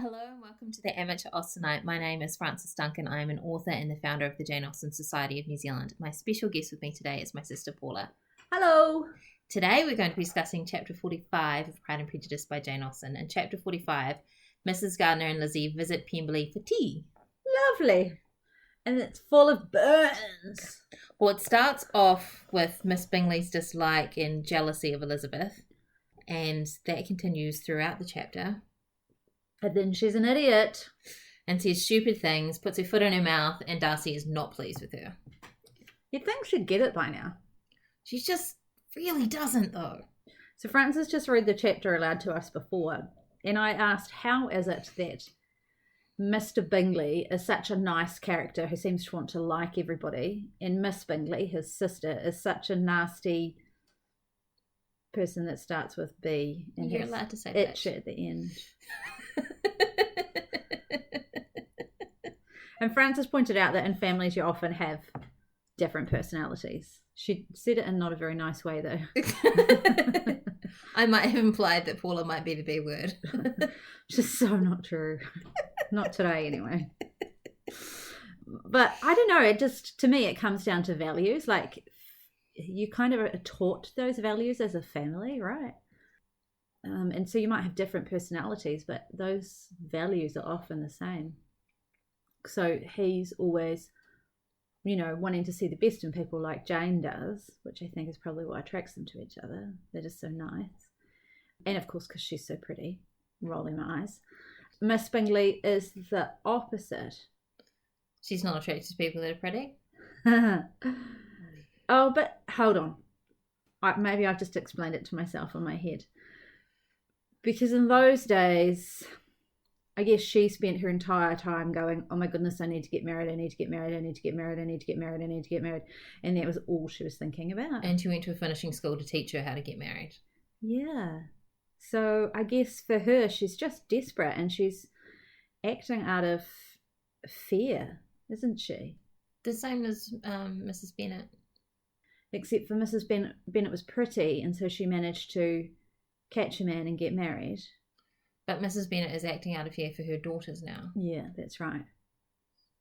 Hello and welcome to the Amateur Austenite. My name is Frances Duncan. I am an author and the founder of the Jane Austen Society of New Zealand. My special guest with me today is my sister Paula. Hello! Today we're going to be discussing Chapter 45 of Pride and Prejudice by Jane Austen. In Chapter 45, Mrs. Gardiner and Lizzie visit Pemberley for tea. Lovely! And it's full of burns. Well, it starts off with Miss Bingley's dislike and jealousy of Elizabeth, and that continues throughout the chapter. And then she's an idiot. And says stupid things, puts her foot in her mouth, and Darcy is not pleased with her. You'd think she'd get it by now. She just really doesn't, though. So Frances just read the chapter aloud to us before, and I asked, how is it that Mr. Bingley is such a nice character who seems to want to like everybody, and Miss Bingley, his sister, is such a nasty person that starts with B and You're allowed to say itch that at the end. And Frances pointed out that in families you often have different personalities. She said it in not a very nice way, though. I might have implied that Paula might be the B word. Which is so not true. Not today, anyway. But I don't know, it just, to me, it comes down to values. Like, you kind of are taught those values as a family, right? And so you might have different personalities, but those values are often the same. So he's always, wanting to see the best in people like Jane does, which I think is probably what attracts them to each other. They're just so nice. And of course, because she's so pretty, rolling my eyes. Miss Bingley is the opposite. She's not attracted to people that are pretty? Oh, but hold on. Maybe I've just explained it to myself in my head. Because in those days, I guess she spent her entire time going, oh my goodness, I need to get married, I need to get married, I need to get married, I need to get married, I need to get married. And that was all she was thinking about. And she went to a finishing school to teach her how to get married. Yeah. So I guess for her, she's just desperate and she's acting out of fear, isn't she? The same as Mrs. Bennet. Except for Mrs. Bennet was pretty, and so she managed to catch a man and get married. But Mrs. Bennet is acting out of fear for her daughters now. Yeah, that's right.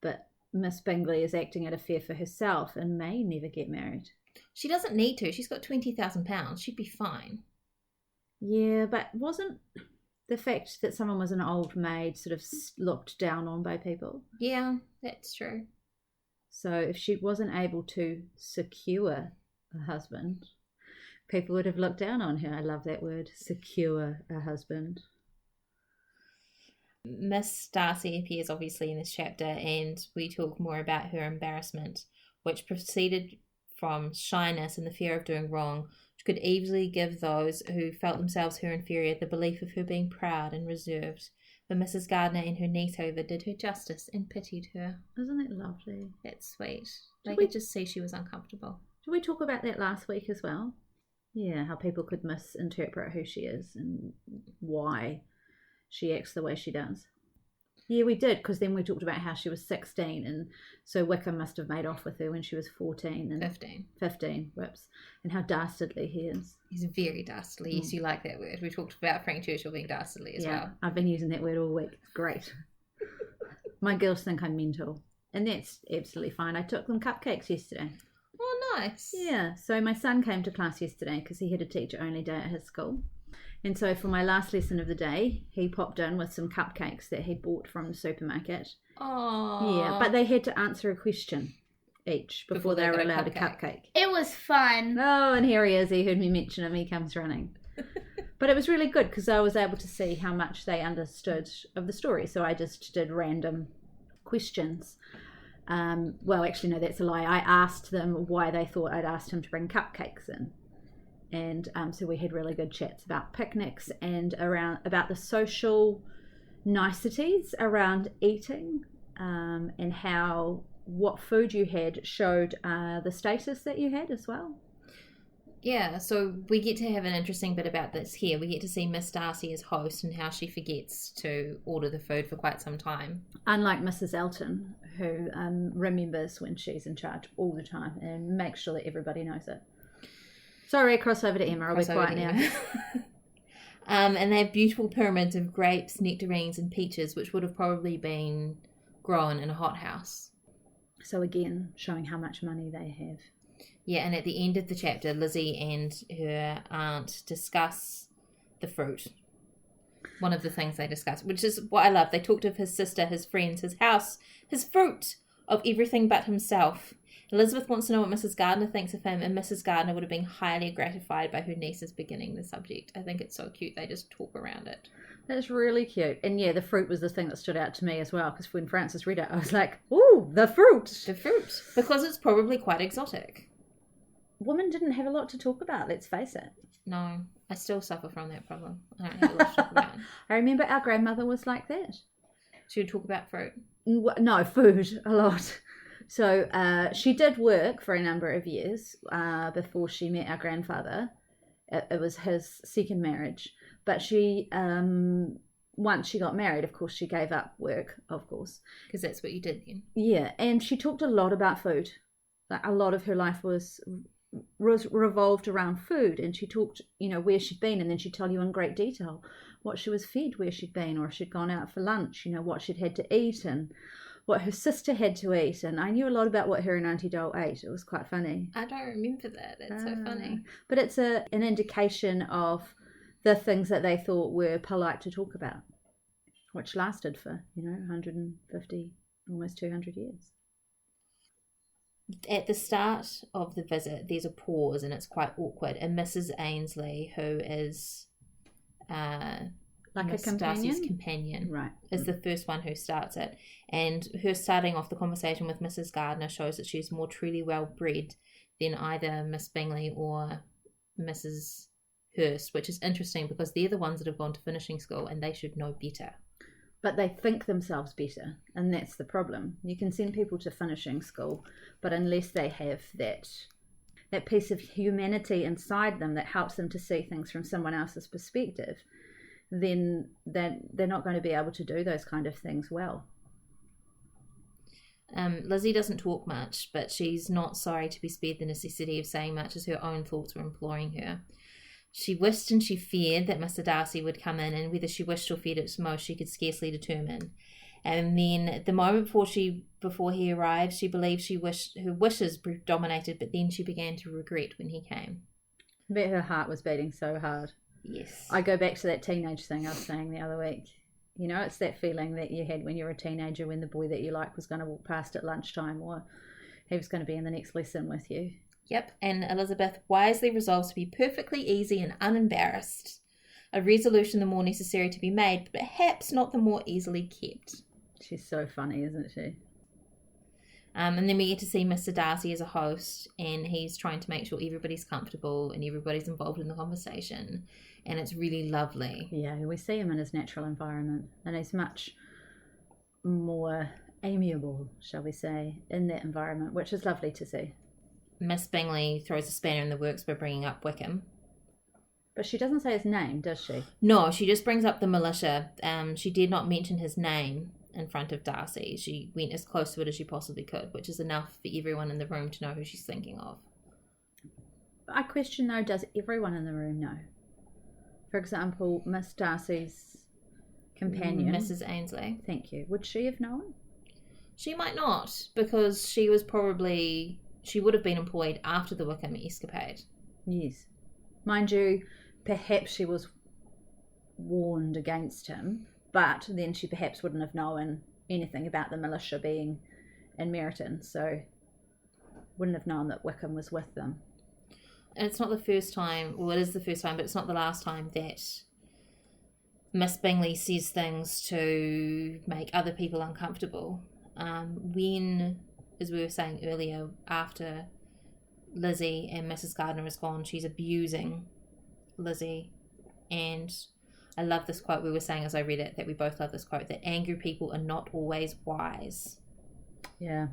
But Miss Bingley is acting out of fear for herself and may never get married. She doesn't need to. She's got £20,000. She'd be fine. Yeah, but wasn't the fact that someone was an old maid sort of looked down on by people? Yeah, that's true. So if she wasn't able to secure a husband, people would have looked down on her. I love that word, secure a husband. Miss Darcy appears obviously in this chapter, and we talk more about her embarrassment, which proceeded from shyness and the fear of doing wrong, which could easily give those who felt themselves her inferior the belief of her being proud and reserved. But Mrs. Gardiner and her niece, however, did her justice and pitied her. Isn't it lovely? That's sweet. They could just see she was uncomfortable. Did we talk about that last week as well? Yeah, how people could misinterpret who she is and why she acts the way she does. Yeah, we did, because then we talked about how she was 16, and so Wickham must have made off with her when she was 14. And 15, whoops. And how dastardly he is. He's very dastardly. Yes, you like that word. We talked about Frank Churchill being dastardly as well. I've been using that word all week. It's great. My girls think I'm mental, and that's absolutely fine. I took them cupcakes yesterday. Oh, nice. Yeah, so my son came to class yesterday because he had a teacher-only day at his school. And so for my last lesson of the day, he popped in with some cupcakes that he'd bought from the supermarket. Oh. Yeah, but they had to answer a question each before they were allowed a cupcake. It was fun. Oh, and here he is. He heard me mention him. He comes running. But it was really good because I was able to see how much they understood of the story. So I just did random questions. Well, actually, no, that's a lie. I asked them why they thought I'd asked him to bring cupcakes in. And so we had really good chats about picnics and about the social niceties around eating, and how what food you had showed the status that you had as well. Yeah, so we get to have an interesting bit about this here. We get to see Miss Darcy as host and how she forgets to order the food for quite some time. Unlike Mrs. Elton, who remembers when she's in charge all the time and makes sure that everybody knows it. Sorry, cross over to Emma. I'll be quiet now. And they have beautiful pyramids of grapes, nectarines, and peaches, which would have probably been grown in a hothouse. So again, showing how much money they have. Yeah, and at the end of the chapter, Lizzie and her aunt discuss the fruit. One of the things they discuss, which is what I love. They talked of his sister, his friends, his house, his fruit, of everything but himself. Elizabeth wants to know what Mrs. Gardiner thinks of him, and Mrs. Gardiner would have been highly gratified by her niece's beginning the subject. I think it's so cute. They just talk around it. That's really cute. And yeah, the fruit was the thing that stood out to me as well, because when Frances read it, I was like, ooh, the fruit. The fruit. Because it's probably quite exotic. Women didn't have a lot to talk about, let's face it. No, I still suffer from that problem. I don't have a lot to talk about. I remember our grandmother was like that. She would talk about fruit. No, food, a lot. So she did work for a number of years before she met our grandfather. It was his second marriage. But she, once she got married, of course, she gave up work, of course. Because that's what you did then. Yeah, and she talked a lot about food. Like, a lot of her life was revolved around food, and she talked, where she'd been, and then she'd tell you in great detail what she was fed where she'd been, or if she'd gone out for lunch, what she'd had to eat, and what her sister had to eat. And I knew a lot about what her and Auntie Dole ate. It was quite funny. I don't remember that. It's so funny. But it's an indication of the things that they thought were polite to talk about, which lasted for 150, almost 200 years. At the start of the visit, there's a pause, and it's quite awkward. And Mrs. Ainsley, who is like Miss a companion? Darcy's companion, Right, is the first one who starts it. And her starting off the conversation with Mrs. Gardiner shows that she's more truly well bred than either Miss Bingley or Mrs. Hurst, which is interesting because they're the ones that have gone to finishing school, and they should know better. But they think themselves better, and that's the problem. You can send people to finishing school, but unless they have that piece of humanity inside them that helps them to see things from someone else's perspective, then they're not going to be able to do those kind of things well. Lizzie doesn't talk much, but she's not sorry to be spared the necessity of saying much, as her own thoughts were imploring her. She wished and she feared that Mr. Darcy would come in, and whether she wished or feared it most she could scarcely determine. And then the moment before he arrived, she believed her wishes predominated, but then she began to regret when he came. I bet her heart was beating so hard. Yes. I go back to that teenage thing I was saying the other week. It's that feeling that you had when you were a teenager, when the boy that you like was going to walk past at lunchtime, or he was going to be in the next lesson with you. Yep, and Elizabeth wisely resolves to be perfectly easy and unembarrassed. A resolution the more necessary to be made, but perhaps not the more easily kept. She's so funny, isn't she? And then we get to see Mr. Darcy as a host, and he's trying to make sure everybody's comfortable and everybody's involved in the conversation, and it's really lovely. Yeah, we see him in his natural environment, and he's much more amiable, shall we say, in that environment, which is lovely to see. Miss Bingley throws a spanner in the works by bringing up Wickham. But she doesn't say his name, does she? No, she just brings up the militia. She did not mention his name in front of Darcy. She went as close to it as she possibly could, which is enough for everyone in the room to know who she's thinking of. I question, though, does everyone in the room know? For example, Miss Darcy's companion. Mrs. Ainsley. Thank you. Would she have known? She might not, because she would have been employed after the Wickham escapade. Yes. Mind you, perhaps she was warned against him, but then she perhaps wouldn't have known anything about the militia being in Meryton, so wouldn't have known that Wickham was with them. And it's not the first time, well, it is the first time, but it's not the last time that Miss Bingley says things to make other people uncomfortable. When, as we were saying earlier, after Lizzie and Mrs. Gardiner is gone, she's abusing Lizzie. And I love this quote. We were saying as I read it that we both love this quote, that angry people are not always wise. Yeah.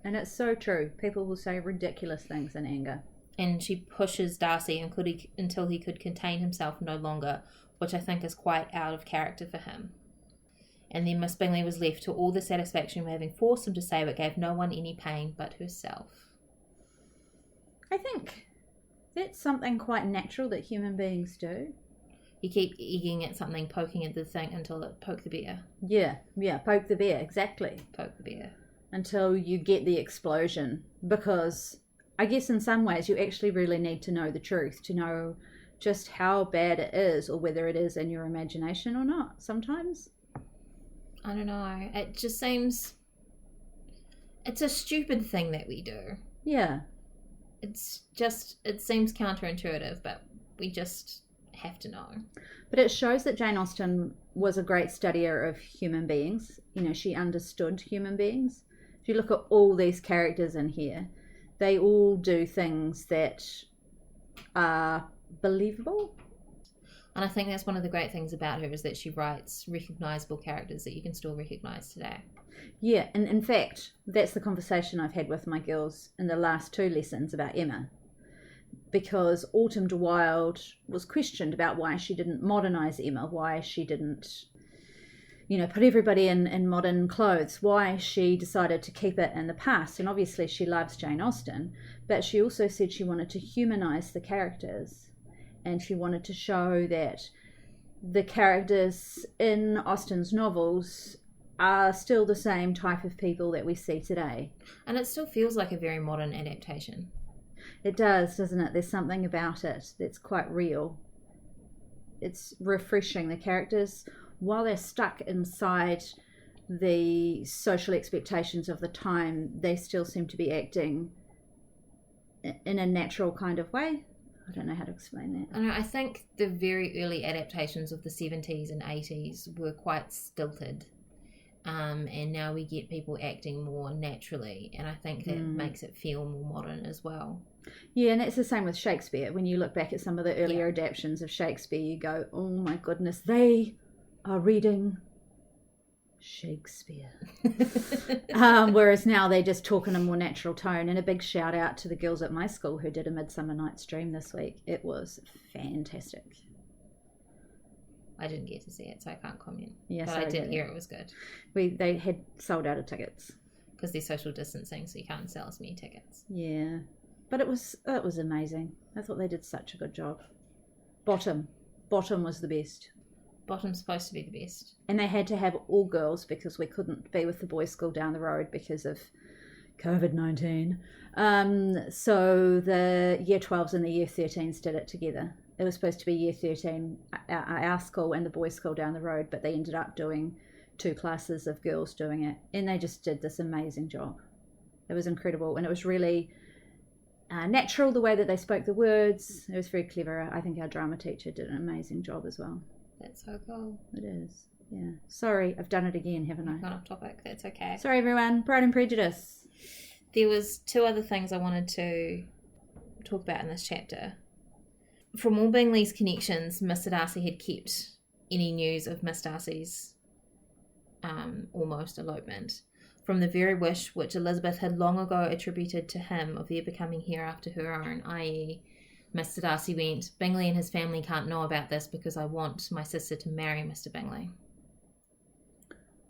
And it's so true. People will say ridiculous things in anger. And she pushes Darcy until he could contain himself no longer, which I think is quite out of character for him. And then Miss Bingley was left to all the satisfaction of having forced him to say what gave no one any pain but herself. I think that's something quite natural that human beings do. You keep egging at something, poking at the thing until it poke the bear. Yeah, poke the bear, exactly. Poke the bear. Until you get the explosion. Because I guess in some ways you actually really need to know the truth, to know just how bad it is, or whether it is in your imagination or not sometimes. I don't know. It just seems... It's a stupid thing that we do. Yeah. It seems counterintuitive, but we just have to know. But it shows that Jane Austen was a great studier of human beings. You know, she understood human beings. If you look at all these characters in here, they all do things that are believable. And I think that's one of the great things about her, is that she writes recognisable characters that you can still recognise today. Yeah, and in fact, that's the conversation I've had with my girls in the last 2 lessons about Emma. Because Autumn de Wilde was questioned about why she didn't modernise Emma, why she didn't, put everybody in modern clothes, why she decided to keep it in the past. And obviously she loves Jane Austen, but she also said she wanted to humanise the characters. And she wanted to show that the characters in Austen's novels are still the same type of people that we see today. And it still feels like a very modern adaptation. It does, doesn't it? There's something about it that's quite real. It's refreshing. The characters, while they're stuck inside the social expectations of the time, they still seem to be acting in a natural kind of way. I don't know how to explain that. I think the very early adaptations of the 70s and 80s were quite stilted. And now we get people acting more naturally, and I think that makes it feel more modern as well. Yeah, and it's the same with Shakespeare. When you look back at some of the earlier adaptations of Shakespeare, you go, oh my goodness, they are reading Shakespeare. Whereas now they just talk in a more natural tone. And a big shout out to the girls at my school who did a Midsummer Night's Dream this week. It was fantastic. I didn't get to see it, so I can't comment. Yes, but I did hear it was good. They had sold out of tickets because they're social distancing, so you can't sell as many tickets. Yeah, but it was amazing. I thought they did such a good job. Bottom was the best. Bottom's supposed to be the best, and they had to have all girls because we couldn't be with the boys' school down the road because of COVID-19. So the year 12s and the year 13s did it together. It was supposed to be year 13, our school and the boys' school down the road, but they ended up doing 2 classes of girls doing it. And they just did this amazing job. It was incredible. And it was really natural, the way that they spoke the words. It was very clever. I think our drama teacher did an amazing job as well. That's so cool. It is, yeah. Sorry, I've done it again, haven't I? Gone off topic. That's okay. Sorry, everyone. Pride and Prejudice. There was 2 other things I wanted to talk about in this chapter. From all Bingley's connections, Mr. Darcy had kept any news of Miss Darcy's almost elopement from the very wish which Elizabeth had long ago attributed to him of their becoming heir after her own, i.e. Mr. Darcy went, Bingley and his family can't know about this because I want my sister to marry Mr. Bingley.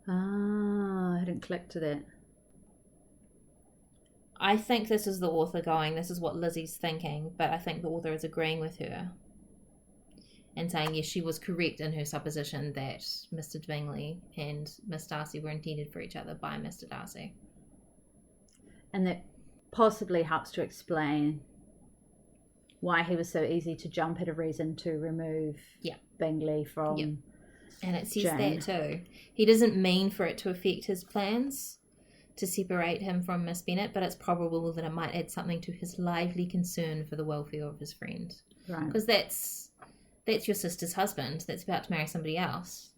I hadn't clicked to that. I think this is the author going, this is what Lizzie's thinking, but I think the author is agreeing with her and saying, yes, she was correct in her supposition that Mr. Bingley and Miss Darcy were intended for each other by Mr. Darcy. And that possibly helps to explain why he was so easy to jump at a reason to remove Bingley from And it says Jane. that too. He doesn't mean for it to affect his plans to separate him from Miss Bennet, but it's probable that it might add something to his lively concern for the welfare of his friend. Right. Because that's your sister's husband that's about to marry somebody else.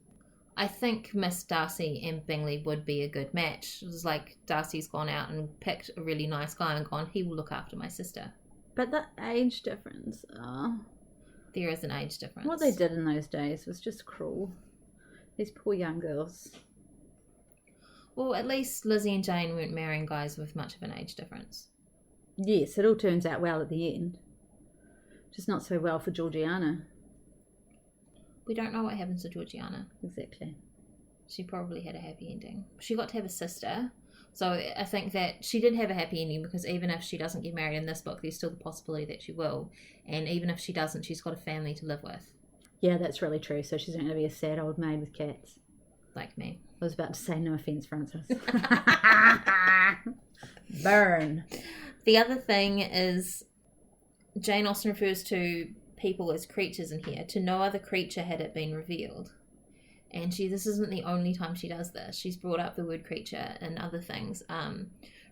I think Miss Darcy and Bingley would be a good match. It was like Darcy's gone out and picked a really nice guy and gone, he will look after my sister. But the age difference. There is an age difference. What they did in those days was just cruel. These poor young girls. Well, at least Lizzie and Jane weren't marrying guys with much of an age difference. Yes, it all turns out well at the end. Just not so well for Georgiana. We don't know what happens to Georgiana. Exactly. She probably had a happy ending. She got to have a sister. So I think that she did have a happy ending because even if she doesn't get married in this book, there's still the possibility that she will. And even if she doesn't, she's got a family to live with. Yeah, that's really true. So she's not going to be a sad old maid with cats. Like me. I was about to say, no offence, Frances. Burn. The other thing is Jane Austen refers to people as creatures in here. To no other creature had it been revealed. And this isn't the only time she does this. She's brought up the word creature and other things.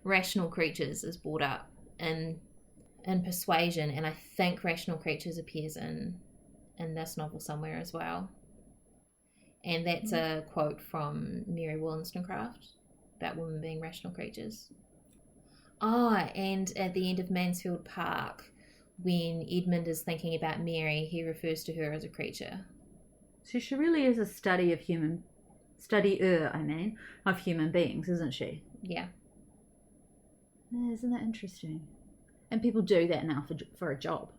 Rational creatures is brought up in Persuasion, and I think rational creatures appears in this novel somewhere as well. And that's a quote from Mary Wollstonecraft about women being rational creatures. And at the end of Mansfield Park, when Edmund is thinking about Mary, he refers to her as a creature. So she really is a study of human beings, isn't she? Yeah. Isn't that interesting? And people do that now for a job.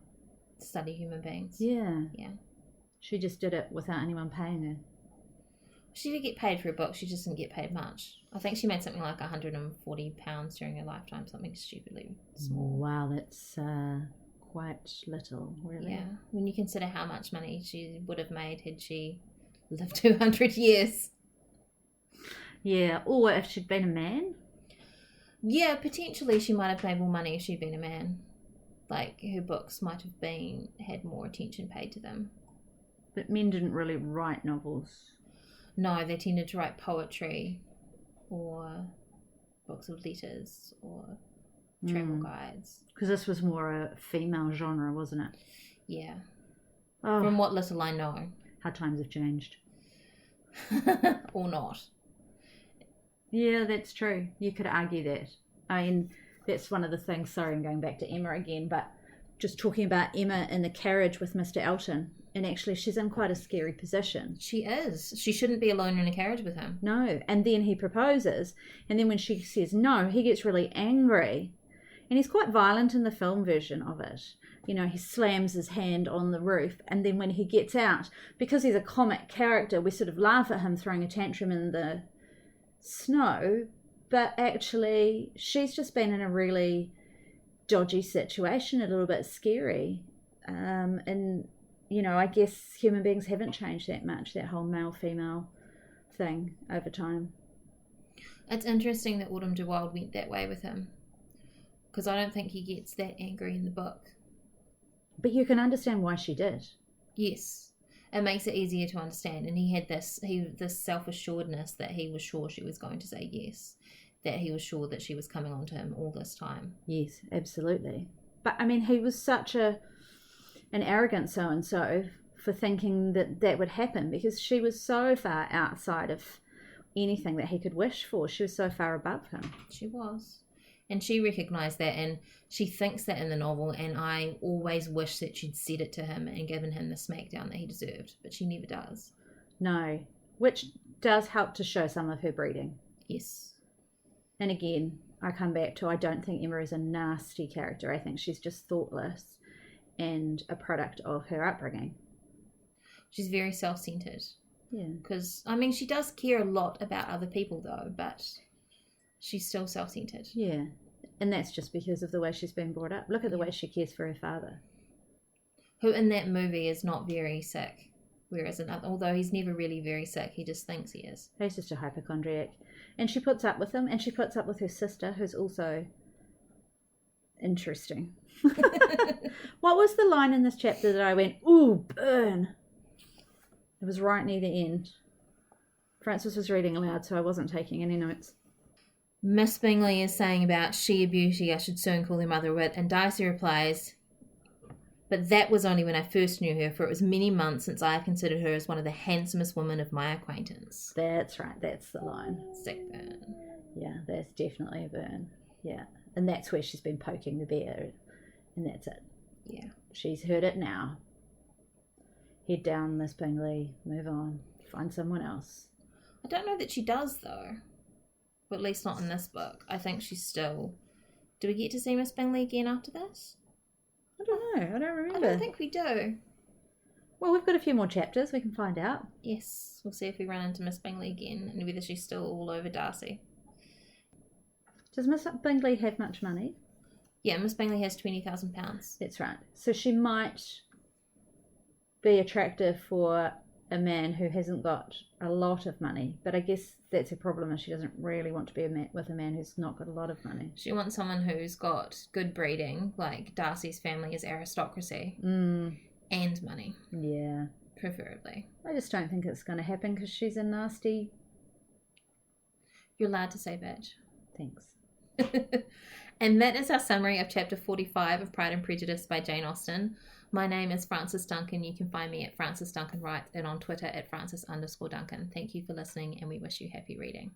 Study human beings. Yeah. Yeah. She just did it without anyone paying her. She did get paid for a book, she just didn't get paid much. I think she made something like £140 during her lifetime, something stupidly small. Wow, that's quite little, really. Yeah, when you consider how much money she would have made had she lived 200 years. Yeah, or if she'd been a man. Yeah, potentially she might have made more money if she'd been a man. Like, her books might have had more attention paid to them. But men didn't really write novels. No, they tended to write poetry or books of letters or travel guides. Because this was more a female genre, wasn't it? Yeah. Oh, From what little I know. how times have changed. Or not. Yeah, that's true. You could argue that. I mean, that's one of the things, sorry, I'm going back to Emma again, but just talking about Emma in the carriage with Mr. Elton. And actually, she's in quite a scary position. She is. She shouldn't be alone in a carriage with him. No. And then he proposes. And then when she says no, he gets really angry. And he's quite violent in the film version of it. You know, he slams his hand on the roof. And then when he gets out, because he's a comic character, we sort of laugh at him throwing a tantrum in the snow. But actually, she's just been in a really dodgy situation, a little bit scary. And, you know, I guess human beings haven't changed that much, that whole male-female thing over time. It's interesting that Autumn de Wilde went that way with him. Because I don't think he gets that angry in the book. But you can understand why she did. Yes. It makes it easier to understand. And he had this self-assuredness that he was sure she was going to say yes. That he was sure that she was coming on to him all this time. Yes, absolutely. But, I mean, he was such an arrogant so-and-so for thinking that would happen, because she was so far outside of anything that he could wish for. She was so far above him. She was. And she recognised that, and she thinks that in the novel, and I always wish that she'd said it to him and given him the smackdown that he deserved, but she never does. No, which does help to show some of her breeding. Yes. And again, I come back to, I don't think Emma is a nasty character. I think she's just thoughtless and a product of her upbringing. She's very self-centered. Yeah. Because, I mean, she does care a lot about other people, though, but she's still self-centered. Yeah. And that's just because of the way she's been brought up. Look at the way she cares for her father. Who in that movie is not very sick. Whereas, although he's never really very sick, he just thinks he is. He's just a hypochondriac. And she puts up with him, and she puts up with her sister, who's also interesting. What was the line in this chapter that I went, ooh, burn? It was right near the end. Frances was reading aloud, so I wasn't taking any notes. Miss Bingley is saying about she a beauty, I should soon call her mother a wit, and Darcy replies, but that was only when I first knew her, for it was many months since I have considered her as one of the handsomest women of my acquaintance. That's right, that's the line. Sick burn. Yeah, that's definitely a burn. Yeah, and that's where she's been poking the bear, and that's it. Yeah. She's heard it now. Head down, Miss Bingley, move on, find someone else. I don't know that she does, though. But at least not in this book. I think she's still... Do we get to see Miss Bingley again after this? I don't know, I don't remember. I don't think we do. Well, we've got a few more chapters, we can find out. Yes, we'll see if we run into Miss Bingley again and whether she's still all over Darcy. Does Miss Bingley have much money? Yeah, Miss Bingley has £20,000. That's right. So she might be attractive for a man who hasn't got a lot of money. But I guess that's a problem, is she doesn't really want to be with a man who's not got a lot of money. She wants someone who's got good breeding, like Darcy's family is aristocracy, and money. Yeah. Preferably. I just don't think it's going to happen because she's a nasty... You're allowed to say bitch. Thanks. And that is our summary of chapter 45 of Pride and Prejudice by Jane Austen. My name is Frances Duncan. You can find me at Frances Duncan Wright and on Twitter at Frances_Duncan. Thank you for listening, and we wish you happy reading.